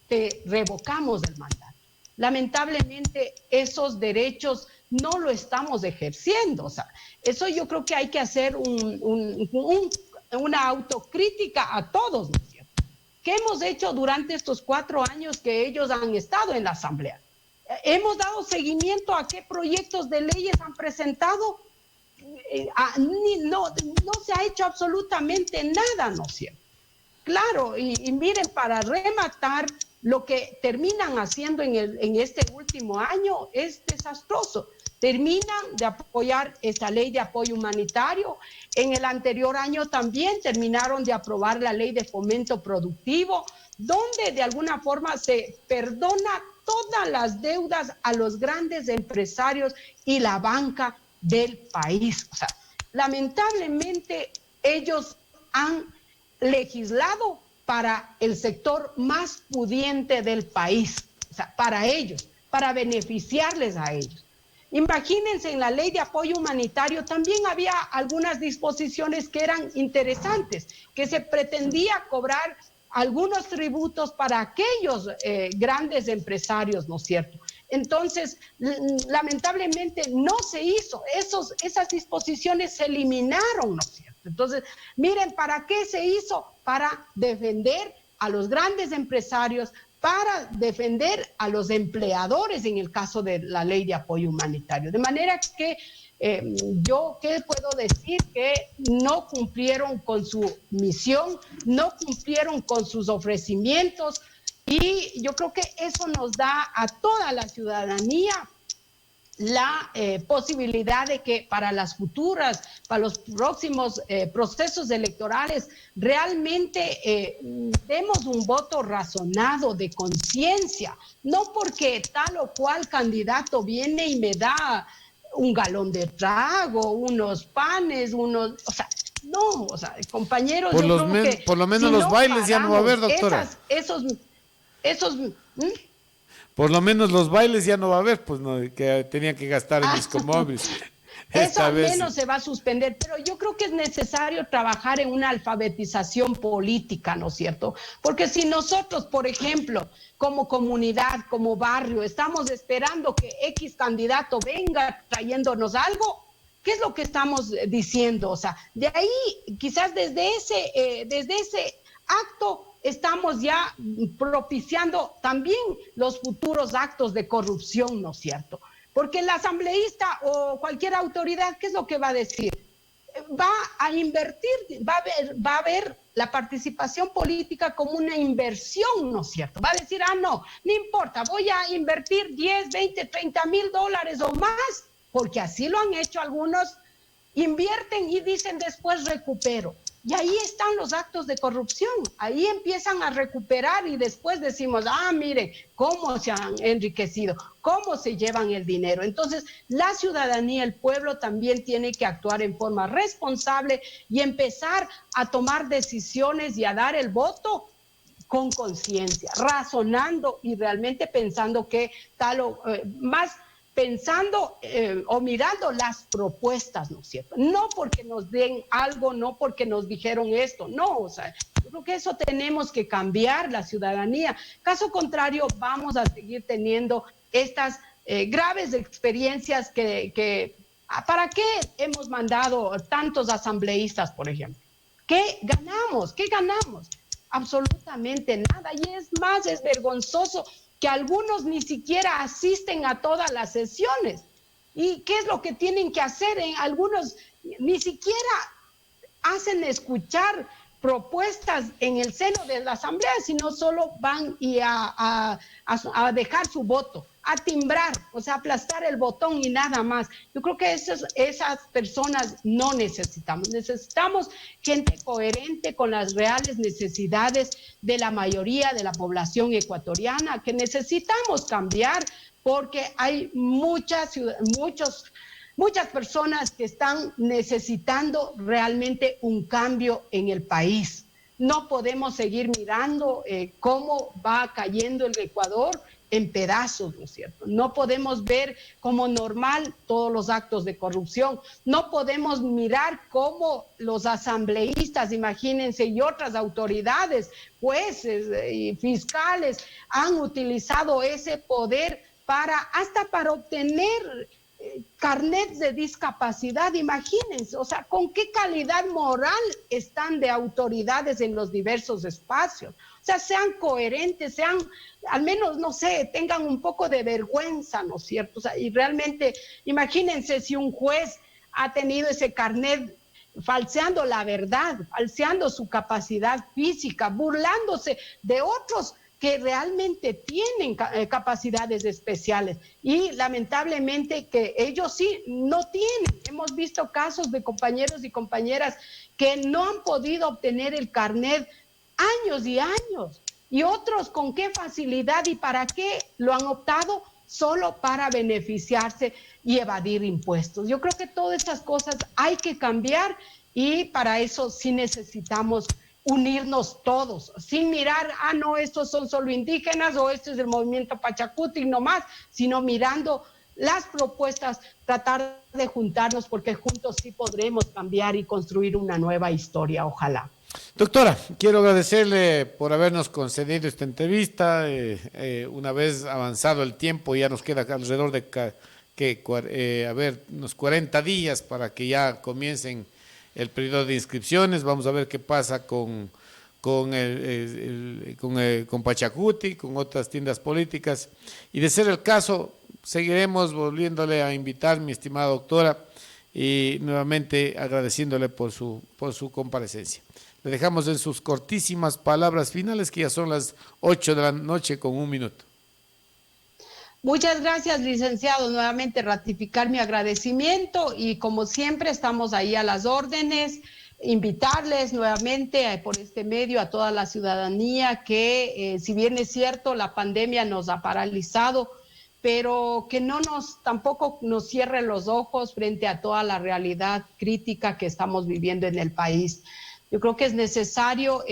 te revocamos el mandato. Lamentablemente, esos derechos no lo estamos ejerciendo. O sea, eso yo creo que hay que hacer una autocrítica a todos, ¿no es cierto? ¿Qué hemos hecho durante estos 4 años que ellos han estado en la Asamblea? ¿Hemos dado seguimiento a qué proyectos de leyes han presentado? No se ha hecho absolutamente nada, ¿no es cierto? Claro, y miren, para rematar, lo que terminan haciendo en este último año es desastroso. Terminan de apoyar esta ley de apoyo humanitario. En el anterior año también terminaron de aprobar la ley de fomento productivo, donde de alguna forma se perdona todas las deudas a los grandes empresarios y la banca del país. O sea, lamentablemente ellos han legislado para el sector más pudiente del país, o sea, para ellos, para beneficiarles a ellos. Imagínense, en la ley de apoyo humanitario también había algunas disposiciones que eran interesantes, que se pretendía cobrar algunos tributos para aquellos grandes empresarios, ¿no es cierto? Entonces, lamentablemente no se hizo, esas disposiciones se eliminaron, ¿no es cierto? Entonces, miren, ¿para qué se hizo? Para defender a los grandes empresarios, para defender a los empleadores en el caso de la ley de apoyo humanitario. De manera que yo, ¿qué puedo decir? Que no cumplieron con su misión, no cumplieron con sus ofrecimientos, y yo creo que eso nos da a toda la ciudadanía la posibilidad de que para las futuras, para los próximos procesos electorales, realmente demos un voto razonado, de conciencia, no porque tal o cual candidato viene y me da un galón de trago, unos panes, o sea, no, o sea, compañeros, por lo menos los bailes ya no va a haber, doctora. Por lo menos los bailes ya no va a haber, pues no, que tenía que gastar en discomóviles. Eso al menos se va a suspender, pero yo creo que es necesario trabajar en una alfabetización política, ¿no es cierto? Porque si nosotros, por ejemplo, como comunidad, como barrio, estamos esperando que X candidato venga trayéndonos algo, ¿qué es lo que estamos diciendo? O sea, de ahí, quizás desde ese acto, estamos ya propiciando también los futuros actos de corrupción, ¿no es cierto? Porque el asambleísta o cualquier autoridad, ¿qué es lo que va a decir? Va a invertir, va a ver la participación política como una inversión, ¿no es cierto? Va a decir, no importa, voy a invertir 10, 20, 30 mil dólares o más, porque así lo han hecho algunos, invierten y dicen después recupero. Y ahí están los actos de corrupción, ahí empiezan a recuperar y después decimos, mire, cómo se han enriquecido, cómo se llevan el dinero. Entonces, la ciudadanía, el pueblo también tiene que actuar en forma responsable y empezar a tomar decisiones y a dar el voto con conciencia, razonando y realmente pensando que tal o más pensando o mirando las propuestas, ¿no es cierto? No porque nos den algo, no porque nos dijeron esto, no, o sea, yo creo que eso tenemos que cambiar la ciudadanía. Caso contrario, vamos a seguir teniendo estas graves experiencias que ¿para qué hemos mandado tantos asambleístas, por ejemplo? ¿Qué ganamos? ¿Qué ganamos? Absolutamente nada. Y es más, es vergonzoso que algunos ni siquiera asisten a todas las sesiones. ¿Y qué es lo que tienen que hacer? Algunos ni siquiera hacen escuchar propuestas en el seno de la asamblea, sino solo van y a dejar su voto, a timbrar, o sea, aplastar el botón y nada más. Yo creo que esas personas no necesitamos. Necesitamos gente coherente con las reales necesidades de la mayoría de la población ecuatoriana, que necesitamos cambiar porque hay muchas personas que están necesitando realmente un cambio en el país. No podemos seguir mirando cómo va cayendo el Ecuador en pedazos, ¿no es cierto? No podemos ver como normal todos los actos de corrupción. No podemos mirar cómo los asambleístas, imagínense, y otras autoridades, jueces y fiscales han utilizado ese poder hasta para obtener carnets de discapacidad, imagínense, o sea, con qué calidad moral están de autoridades en los diversos espacios. O sea, sean coherentes, al menos, no sé, tengan un poco de vergüenza, ¿no es cierto? O sea, y realmente, imagínense si un juez ha tenido ese carnet falseando la verdad, falseando su capacidad física, burlándose de otros que realmente tienen capacidades especiales y lamentablemente que ellos sí no tienen. Hemos visto casos de compañeros y compañeras que no han podido obtener el carnet años y años, y otros con qué facilidad y para qué lo han optado, solo para beneficiarse y evadir impuestos. Yo creo que todas esas cosas hay que cambiar y para eso sí necesitamos unirnos todos, sin mirar, no, estos son solo indígenas o este es el movimiento Pachacuti nomás, sino mirando las propuestas, tratar de juntarnos porque juntos sí podremos cambiar y construir una nueva historia, ojalá. Doctora, quiero agradecerle por habernos concedido esta entrevista. Una vez avanzado el tiempo, ya nos queda alrededor de unos 40 días para que ya comiencen el periodo de inscripciones. Vamos a ver qué pasa con Pachacuti, con otras tiendas políticas. Y de ser el caso, seguiremos volviéndole a invitar, mi estimada doctora, y nuevamente agradeciéndole por su comparecencia. Le dejamos en sus cortísimas palabras finales, que ya son las 8 de la noche con 1 minuto. Muchas gracias, licenciado. Nuevamente ratificar mi agradecimiento y como siempre estamos ahí a las órdenes, invitarles nuevamente por este medio a toda la ciudadanía que si bien es cierto la pandemia nos ha paralizado, pero que tampoco nos cierre los ojos frente a toda la realidad crítica que estamos viviendo en el país. Yo creo que es necesario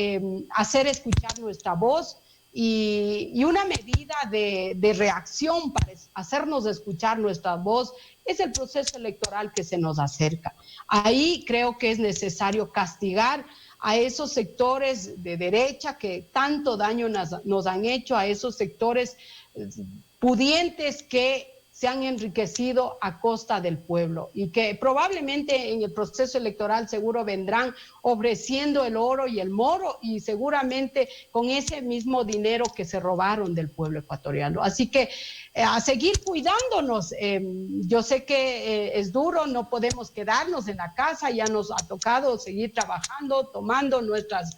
hacer escuchar nuestra voz y una medida de reacción para hacernos escuchar nuestra voz es el proceso electoral que se nos acerca. Ahí creo que es necesario castigar a esos sectores de derecha que tanto daño nos han hecho, a esos sectores pudientes que se han enriquecido a costa del pueblo y que probablemente en el proceso electoral seguro vendrán ofreciendo el oro y el moro y seguramente con ese mismo dinero que se robaron del pueblo ecuatoriano. Así que a seguir cuidándonos. Yo sé que es duro, no podemos quedarnos en la casa, ya nos ha tocado seguir trabajando, tomando nuestras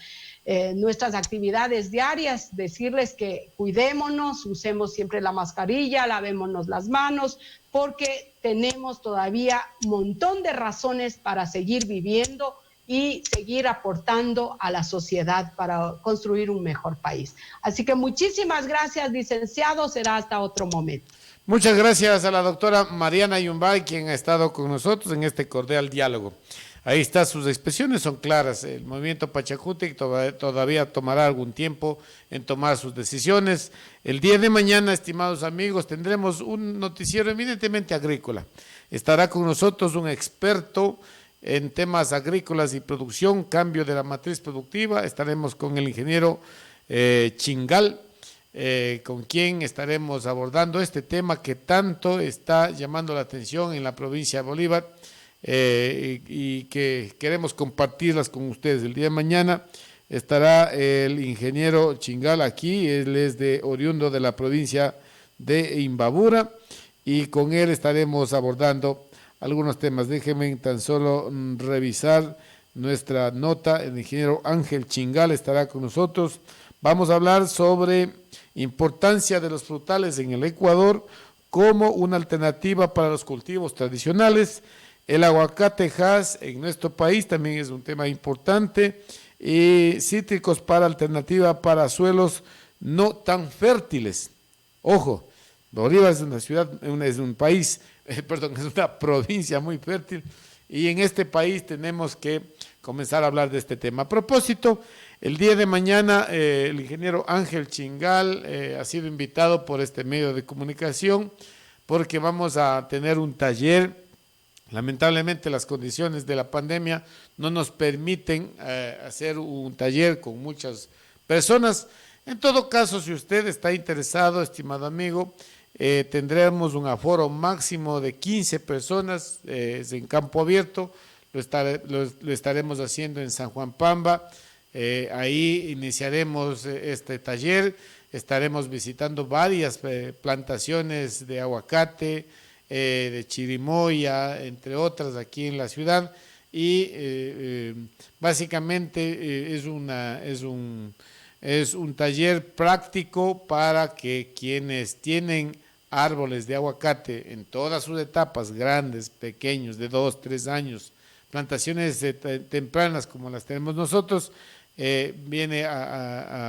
actividades diarias, decirles que cuidémonos, usemos siempre la mascarilla, lavémonos las manos, porque tenemos todavía un montón de razones para seguir viviendo y seguir aportando a la sociedad para construir un mejor país. Así que muchísimas gracias, licenciado. Será hasta otro momento. Muchas gracias a la doctora Mariana Yumbay, quien ha estado con nosotros en este cordial diálogo. Ahí está, sus expresiones son claras. El movimiento Pachakutik todavía tomará algún tiempo en tomar sus decisiones. El día de mañana, estimados amigos, tendremos un noticiero eminentemente agrícola. Estará con nosotros un experto en temas agrícolas y producción, cambio de la matriz productiva. Estaremos con el ingeniero Chingal, con quien estaremos abordando este tema que tanto está llamando la atención en la provincia de Bolívar. Y que queremos compartirlas con ustedes. El día de mañana estará el ingeniero Chingal aquí, él es oriundo de la provincia de Imbabura, y con él estaremos abordando algunos temas. Déjenme tan solo revisar nuestra nota. El ingeniero Ángel Chingal estará con nosotros. Vamos a hablar sobre importancia de los frutales en el Ecuador como una alternativa para los cultivos tradicionales. El aguacate Hass en nuestro país también es un tema importante, y cítricos para alternativa para suelos no tan fértiles. Ojo, Bolívar es una ciudad, es un país, es una provincia muy fértil, y en este país tenemos que comenzar a hablar de este tema. A propósito, el día de mañana el ingeniero Ángel Chingal ha sido invitado por este medio de comunicación porque vamos a tener un taller. Lamentablemente las condiciones de la pandemia no nos permiten hacer un taller con muchas personas. En todo caso, si usted está interesado, estimado amigo, tendremos un aforo máximo de 15 personas en campo abierto. Lo estaremos haciendo en San Juan Pamba. Ahí iniciaremos este taller. Estaremos visitando varias plantaciones de aguacate, de chirimoya, entre otras aquí en la ciudad, y básicamente es un taller práctico para que quienes tienen árboles de aguacate en todas sus etapas, grandes, pequeños, de 2, 3 años, plantaciones tempranas como las tenemos nosotros, viene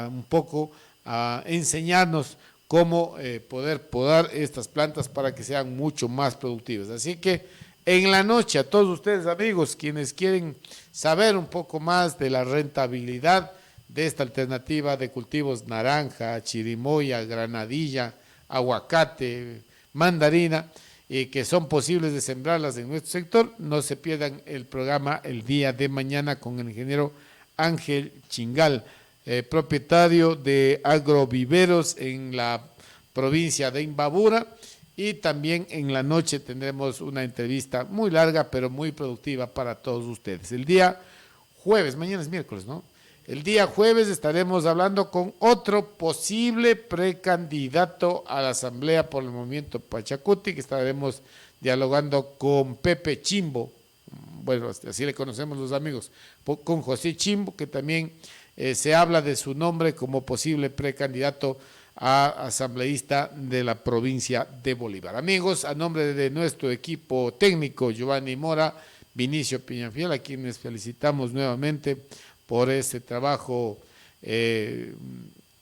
un poco a enseñarnos cómo poder podar estas plantas para que sean mucho más productivas. Así que en la noche, a todos ustedes amigos, quienes quieren saber un poco más de la rentabilidad de esta alternativa de cultivos naranja, chirimoya, granadilla, aguacate, mandarina, y que son posibles de sembrarlas en nuestro sector, no se pierdan el programa el día de mañana con el ingeniero Ángel Chingal, propietario de agroviveros en la provincia de Imbabura, y también en la noche tendremos una entrevista muy larga pero muy productiva para todos ustedes. El día jueves, mañana es miércoles, ¿no? El día jueves estaremos hablando con otro posible precandidato a la asamblea por el movimiento Pachakutik, que estaremos dialogando con Pepe Chimbo, bueno, así le conocemos los amigos, con José Chimbo, que también se habla de su nombre como posible precandidato a asambleísta de la provincia de Bolívar. Amigos, a nombre de nuestro equipo técnico, Giovanni Mora, Vinicio Piñafiel, a quienes felicitamos nuevamente por ese trabajo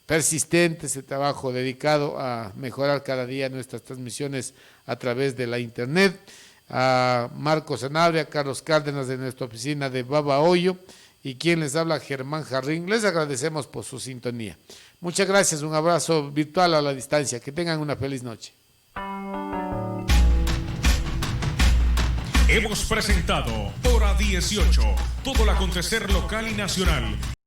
persistente, ese trabajo dedicado a mejorar cada día nuestras transmisiones a través de la internet, a Marcos Sanabria, Carlos Cárdenas de nuestra oficina de Babahoyo, y quien les habla, Germán Jarrín. Les agradecemos por su sintonía. Muchas gracias, un abrazo virtual a la distancia. Que tengan una feliz noche. Hemos presentado Hora 18, todo el acontecer local y nacional.